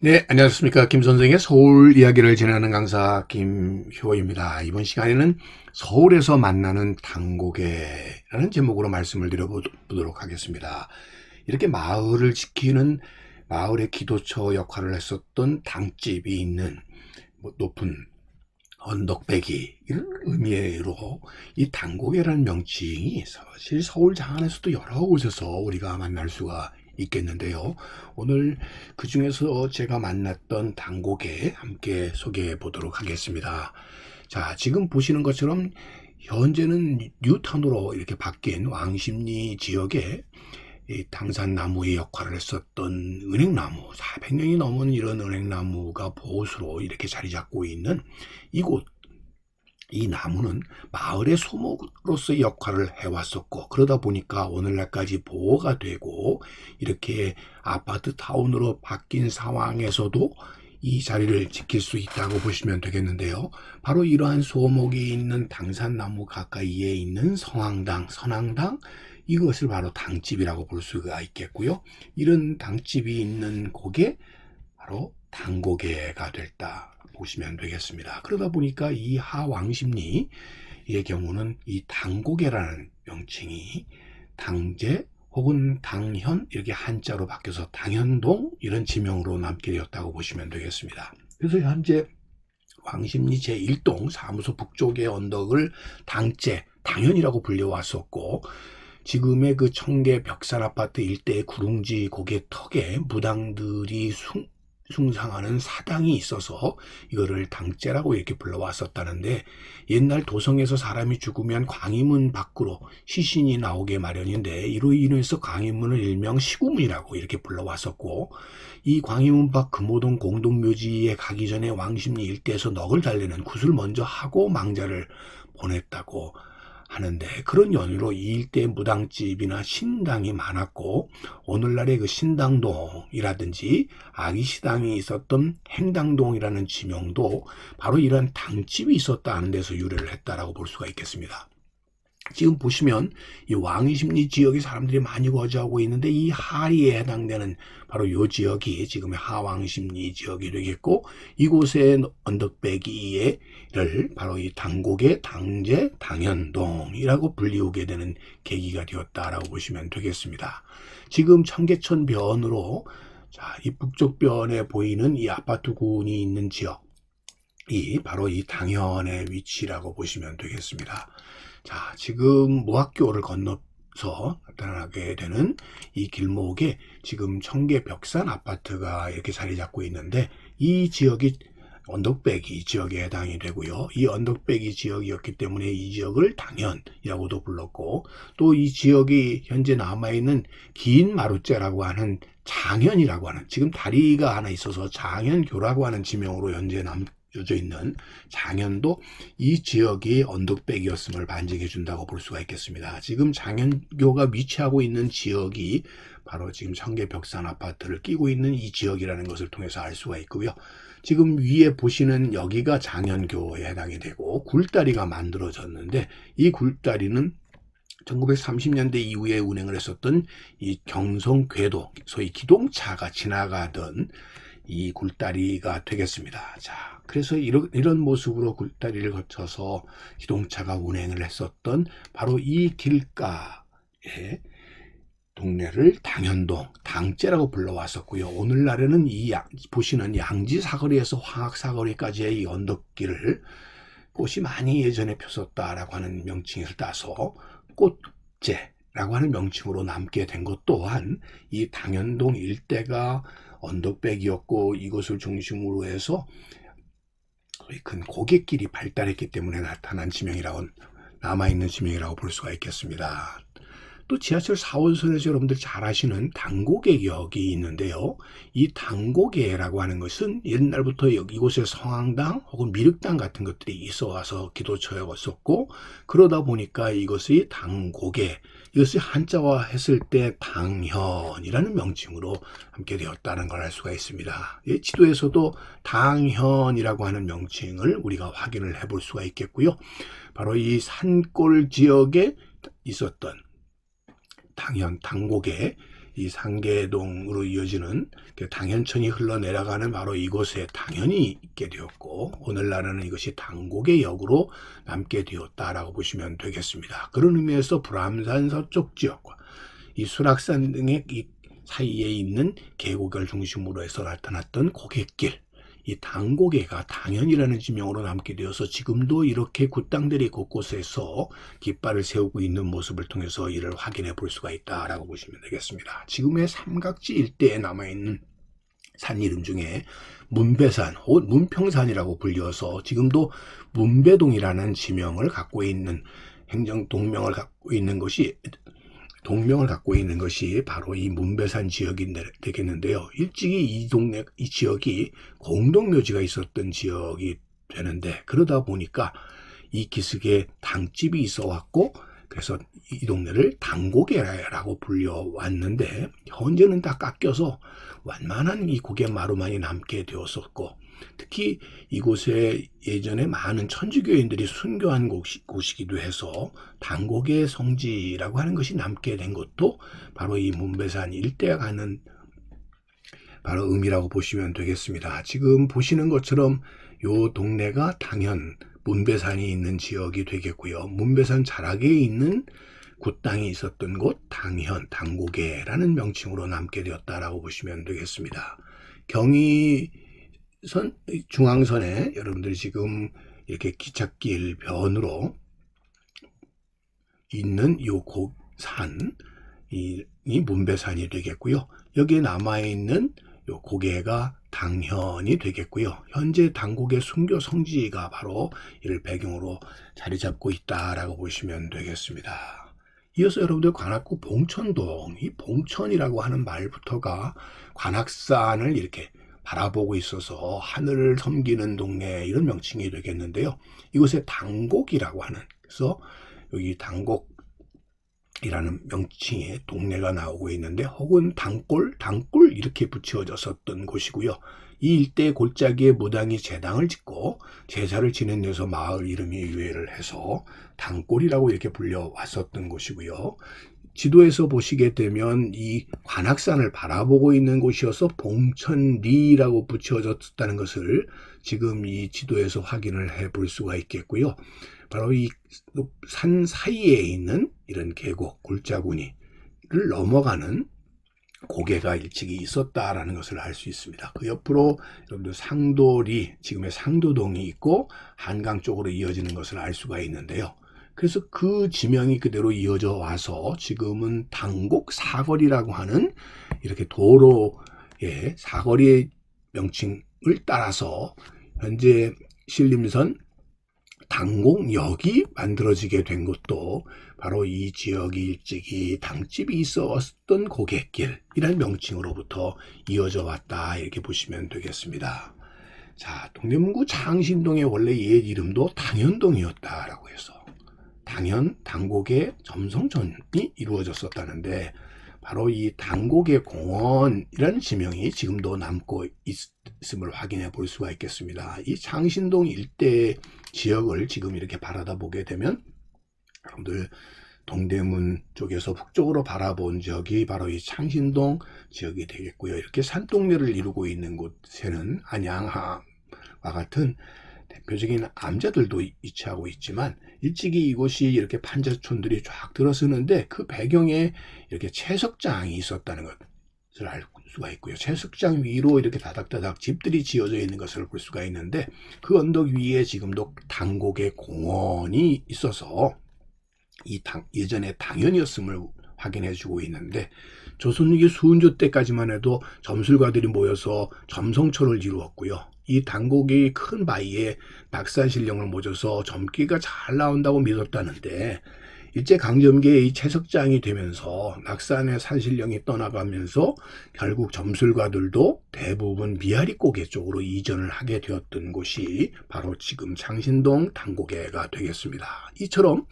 네, 안녕하십니까. 김 선생의 서울 이야기를 진행하는 강사 김효입니다. 이번 시간에는 서울에서 만나는 당고개라는 제목으로 말씀을 드려보도록 하겠습니다. 이렇게 마을을 지키는 마을의 기도처 역할을 했었던 당집이 있는 높은 언덕배기 이런 의미로 이 당고개라는 명칭이 사실 서울 장안에서도 여러 곳에서 우리가 만날 수가 있겠는데요. 오늘 그 중에서 제가 만났던 당고개 함께 소개해 보도록 하겠습니다. 자, 지금 보시는 것처럼 현재는 뉴타운으로 이렇게 바뀐 왕십리 지역에 이 당산나무의 역할을 했었던 은행나무, 400년이 넘은 이런 은행나무가 보수로 이렇게 자리 잡고 있는 이곳, 이 나무는 마을의 소목으로서의 역할을 해왔었고, 그러다 보니까 오늘날까지 보호가 되고 이렇게 아파트 타운으로 바뀐 상황에서도 이 자리를 지킬 수 있다고 보시면 되겠는데요. 바로 이러한 소목이 있는 당산나무 가까이에 있는 성황당, 선앙당, 이것을 바로 당집이라고 볼 수가 있겠고요. 이런 당집이 있는 곳에 바로 당고개가 됐다 보시면 되겠습니다. 그러다 보니까 이 하왕십리의 경우는 이 당고개라는 명칭이 당제 혹은 당현 이렇게 한자로 바뀌어서 당현동 이런 지명으로 남게 되었다고 보시면 되겠습니다. 그래서 현재 왕십리 제1동 사무소 북쪽의 언덕을 당제, 당현이라고 불려왔었고, 지금의 그 청계 벽산 아파트 일대의 구릉지 고개 턱에 무당들이 숭상하는 사당이 있어서 이거를 당제라고 이렇게 불러왔었다는데, 옛날 도성에서 사람이 죽으면 광희문 밖으로 시신이 나오게 마련인데 이로 인해서 광희문을 일명 시구문이라고 이렇게 불러왔었고, 이 광희문 밖 금호동 공동묘지에 가기 전에 왕십리 일대에서 넋을 달래는 굿을 먼저 하고 망자를 보냈다고 하는데, 그런 연유로 이 일대 무당집이나 신당이 많았고, 오늘날의 그 신당동이라든지 아기시당이 있었던 행당동이라는 지명도 바로 이런 당집이 있었다는 데서 유래를 했다라고 볼 수가 있겠습니다. 지금 보시면 이 왕십리 지역에 사람들이 많이 거주하고 있는데, 이 하리에 해당되는 바로 이 지역이 지금의 하왕십리 지역이 되겠고, 이곳의 언덕배기를 바로 이 당고개, 당제, 당현동이라고 불리우게 되는 계기가 되었다라고 보시면 되겠습니다. 지금 청계천 변으로 이 북쪽 변에 보이는 이 아파트군이 있는 지역이 바로 이 당현의 위치라고 보시면 되겠습니다. 자, 지금 무학교를 건너서 나타나게 되는 이 길목에 지금 청계 벽산 아파트가 이렇게 자리 잡고 있는데, 이 지역이 언덕배기 지역에 해당이 되고요. 이 언덕배기 지역이었기 때문에 이 지역을 당현이라고도 불렀고, 또 이 지역이 현재 남아있는 긴 마루째라고 하는 장현이라고 하는, 지금 다리가 하나 있어서 장현교라고 하는 지명으로 현재 남겨져 있는 장현도 이 지역이 언덕배기였음을 반증해 준다고 볼 수가 있겠습니다. 지금 장현교가 위치하고 있는 지역이 바로 지금 청계 벽산 아파트를 끼고 있는 이 지역이라는 것을 통해서 알 수가 있고요. 지금 위에 보시는 여기가 장현교에 해당이 되고, 굴다리가 만들어졌는데, 이 굴다리는 1930년대 이후에 운행을 했었던 이 경성궤도, 소위 기동차가 지나가던 이 굴다리가 되겠습니다. 자, 그래서 이런 모습으로 굴다리를 거쳐서 기동차가 운행을 했었던 바로 이 길가에 동네를 당현동, 당제라고 불러왔었고요. 오늘날에는 보시는 양지 사거리에서 황학 사거리까지의 이 언덕길을 꽃이 많이 예전에 폈었다라고 하는 명칭을 따서 꽃제라고 하는 명칭으로 남게 된 것 또한 이 당현동 일대가 언덕배기였고, 이것을 중심으로 해서 큰 고갯길이 발달했기 때문에 나타난 지명이라고, 남아있는 지명이라고 볼 수가 있겠습니다. 또 지하철 4호선에서 여러분들 잘 아시는 당고개역이 있는데요. 이 당고개라고 하는 것은 옛날부터 이곳에 성황당 혹은 미륵당 같은 것들이 있어 와서 기도처였었고, 그러다 보니까 이것이 당고개, 이것이 한자화 했을 때 당현이라는 명칭으로 함께 되었다는 걸 알 수가 있습니다. 지도에서도 당현이라고 하는 명칭을 우리가 확인을 해볼 수가 있겠고요. 바로 이 산골 지역에 있었던 당현, 당고개, 이 상계동으로 이어지는 당현천이 흘러내려가는 바로 이곳에 당현이 있게 되었고, 오늘날에는 이것이 당곡의 역으로 남게 되었다라고 보시면 되겠습니다. 그런 의미에서 불암산 서쪽 지역과 이 수락산 등의 이 사이에 있는 계곡을 중심으로 해서 나타났던 고갯길, 이 당고개가 당현이라는 지명으로 남게 되어서 지금도 이렇게 굿당들이 곳곳에서 깃발을 세우고 있는 모습을 통해서 이를 확인해 볼 수가 있다라고 보시면 되겠습니다. 지금의 삼각지 일대에 남아있는 산 이름 중에 문배산 혹은 문평산이라고 불려서 지금도 문배동이라는 지명을 갖고 있는 동명을 갖고 있는 것이 바로 이 문배산 지역이 되겠는데요. 일찍이 이 지역이 공동묘지가 있었던 지역이 되는데, 그러다 보니까 이 기슭에 당집이 있어 왔고, 그래서 이 동네를 당고개라고 불려왔는데, 현재는 다 깎여서 완만한 이 고갯마루만이 남게 되었었고, 특히 이곳에 예전에 많은 천주교인들이 순교한 곳이기도 해서 당고개 성지라고 하는 것이 남게 된 것도 바로 이 문배산 일대에 가는 바로 의미라고 보시면 되겠습니다. 지금 보시는 것처럼 요 동네가 당현 문배산이 있는 지역이 되겠고요. 문배산 자락에 있는 굿땅이 있었던 곳 당현 당고개라는 명칭으로 남게 되었다라고 보시면 되겠습니다. 중앙선에 여러분들이 지금 이렇게 기찻길 변으로 있는 요 산이 문배산이 되겠고요. 여기에 남아있는 요 고개가 당현이 되겠고요. 현재 당곡의 순교 성지가 바로 이를 배경으로 자리 잡고 있다라고 보시면 되겠습니다. 이어서 여러분들 관악구 봉천동, 이 봉천이라고 하는 말부터가 관악산을 이렇게 바라보고 있어서 하늘을 섬기는 동네, 이런 명칭이 되겠는데요. 이곳에 당곡이라고 하는, 그래서 여기 당곡이라는 명칭의 동네가 나오고 있는데, 혹은 당골 이렇게 붙여졌었던 곳이고요. 이 일대 골짜기에 무당이 제당을 짓고 제사를 지내면서 마을 이름이 유래를 해서 당골이라고 이렇게 불려왔었던 곳이고요. 지도에서 보시게 되면 이 관악산을 바라보고 있는 곳이어서 봉천리라고 붙여졌다는 것을 지금 이 지도에서 확인을 해 볼 수가 있겠고요. 바로 이 산 사이에 있는 이런 계곡, 골짜구니를 넘어가는 고개가 일찍이 있었다라는 것을 알 수 있습니다. 그 옆으로 여러분들 상도리, 지금의 상도동이 있고 한강 쪽으로 이어지는 것을 알 수가 있는데요. 그래서 그 지명이 그대로 이어져 와서 지금은 당곡 사거리라고 하는 이렇게 도로의 사거리의 명칭을 따라서 현재 신림선 당곡역이 만들어지게 된 것도 바로 이 지역이 일찍이 당집이 있었던 고갯길이라는 명칭으로부터 이어져 왔다, 이렇게 보시면 되겠습니다. 자, 동대문구 창신동의 원래 옛 이름도 당현동이었다라고 해서 당곡의 점성전이 이루어졌었다는데, 바로 이 당곡의 공원이라는 지명이 지금도 남고 있음을 확인해 볼 수가 있겠습니다. 이 창신동 일대 지역을 지금 이렇게 바라다 보게 되면 여러분들 동대문 쪽에서 북쪽으로 바라본 지역이 바로 이 창신동 지역이 되겠고요. 이렇게 산동네를 이루고 있는 곳에는 안양하와 같은 대표적인 암자들도 위치하고 있지만, 일찍이 이곳이 이렇게 판자촌들이 쫙 들어서는데 그 배경에 이렇게 채석장이 있었다는 것을 알 수가 있고요. 채석장 위로 이렇게 다닥다닥 집들이 지어져 있는 것을 볼 수가 있는데, 그 언덕 위에 지금도 당곡의 공원이 있어서 예전에 당연이었음을 확인해 주고 있는데, 조선위기 수은조 때까지만 해도 점술가들이 모여서 점성촌을 이루었고요. 이 당곡이 큰 바위에 낙산신령을 모셔서 점기가 잘 나온다고 믿었다는데, 일제강점기에 이 채석장이 되면서 낙산의 산신령이 떠나가면서 결국 점술가들도 대부분 미아리고개 쪽으로 이전을 하게 되었던 곳이 바로 지금 창신동 당고개가 되겠습니다. 이처럼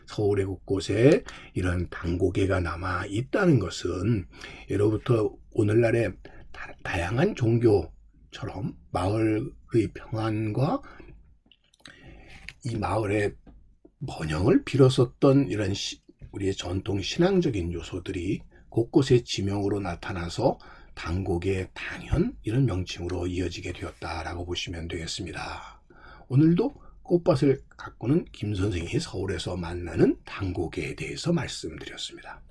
서울의 곳곳에 이런 당고개가 남아 있다는 것은 예로부터 오늘날의 다양한 종교처럼 마을의 평안과 이 마을의 번영을 빌었었던 이런 우리의 전통 신앙적인 요소들이 곳곳에 지명으로 나타나서 당곡의 당연 이런 명칭으로 이어지게 되었다라고 보시면 되겠습니다. 오늘도 꽃밭을 가꾸는 김 선생이 서울에서 만나는 당곡에 대해서 말씀드렸습니다.